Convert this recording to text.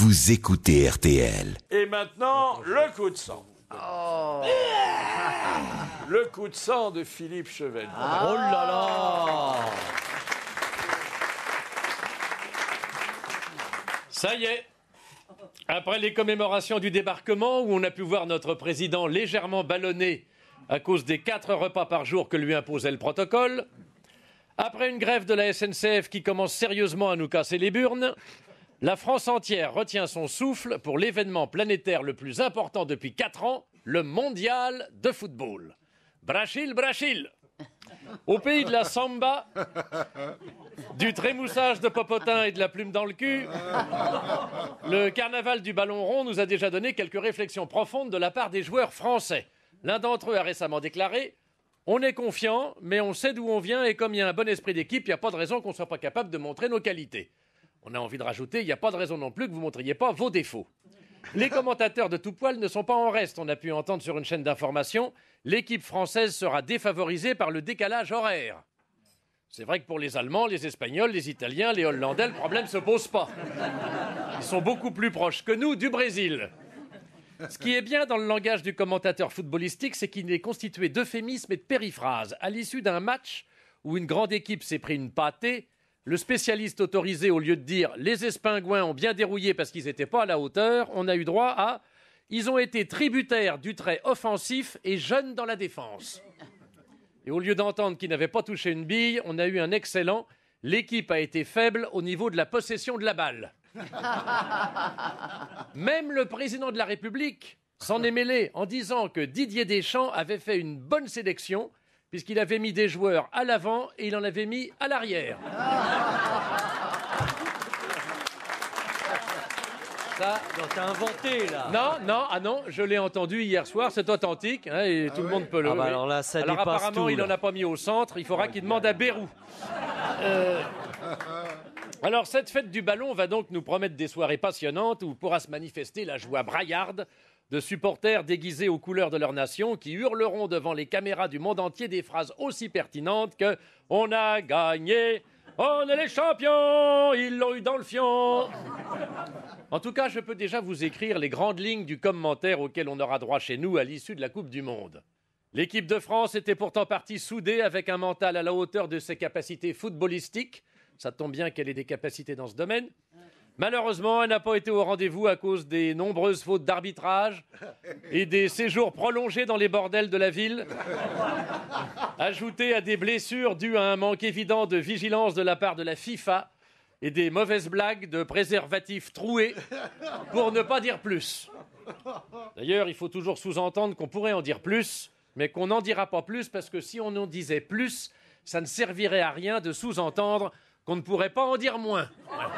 vous écoutez RTL. Et maintenant, le coup de sang. Le coup de sang de Philippe Chevènement. Oh là là! Ça y est, après les commémorations du débarquement, où on a pu voir notre président légèrement ballonné à cause des 4 repas par jour que lui imposait le protocole, après une grève de la SNCF qui commence sérieusement à nous casser les burnes, la France entière retient son souffle pour l'événement planétaire le plus important depuis 4 ans, le mondial de football. Brachil, Brachil! Au pays de la samba, du trémoussage de popotin et de la plume dans le cul, le carnaval du ballon rond nous a déjà donné quelques réflexions profondes de la part des joueurs français. L'un d'entre eux a récemment déclaré « On est confiant, mais on sait d'où on vient et comme il y a un bon esprit d'équipe, il n'y a pas de raison qu'on ne soit pas capable de montrer nos qualités. » On a envie de rajouter « Il n'y a pas de raison non plus que vous ne montriez pas vos défauts. » Les commentateurs de tout poil ne sont pas en reste. On a pu entendre sur une chaîne d'information « L'équipe française sera défavorisée par le décalage horaire. » C'est vrai que pour les Allemands, les Espagnols, les Italiens, les Hollandais, le problème ne se pose pas. Ils sont beaucoup plus proches que nous du Brésil. Ce qui est bien dans le langage du commentateur footballistique, c'est qu'il est constitué d'euphémismes et de périphrases. À l'issue d'un match où une grande équipe s'est pris une pâtée, le spécialiste autorisé, au lieu de dire « les Espingouins ont bien dérouillé parce qu'ils n'étaient pas à la hauteur », on a eu droit à « ils ont été tributaires du trait offensif et jeunes dans la défense ». Et au lieu d'entendre qu'ils n'avaient pas touché une bille, on a eu un excellent « l'équipe a été faible au niveau de la possession de la balle ». Même le président de la République s'en est mêlé en disant que Didier Deschamps avait fait une bonne sélection puisqu'il avait mis des joueurs à l'avant et il en avait mis à l'arrière. Ça, T'as inventé, là. non, je l'ai entendu hier soir, c'est authentique, hein, et tout le monde peut le... bah alors là, ça alors dépasse apparemment, tout, il là. n'en a pas mis au centre, il faudra qu'il demande à Bérou. Alors, cette fête du ballon va donc nous promettre des soirées passionnantes où pourra se manifester la joie braillarde de supporters déguisés aux couleurs de leur nation qui hurleront devant les caméras du monde entier des phrases aussi pertinentes que « On a gagné, on est les champions, ils l'ont eu dans le fion ». En tout cas, je peux déjà vous écrire les grandes lignes du commentaire auquel on aura droit chez nous à l'issue de la Coupe du Monde. L'équipe de France était pourtant partie soudée avec un mental à la hauteur de ses capacités footballistiques. Ça tombe bien qu'elle ait des capacités dans ce domaine. Malheureusement, elle n'a pas été au rendez-vous à cause des nombreuses fautes d'arbitrage et des séjours prolongés dans les bordels de la ville, ajoutés à des blessures dues à un manque évident de vigilance de la part de la FIFA et des mauvaises blagues de préservatifs troués, pour ne pas dire plus. D'ailleurs, il faut toujours sous-entendre qu'on pourrait en dire plus, mais qu'on n'en dira pas plus, parce que si on en disait plus, ça ne servirait à rien de sous-entendre qu'on ne pourrait pas en dire moins. Voilà.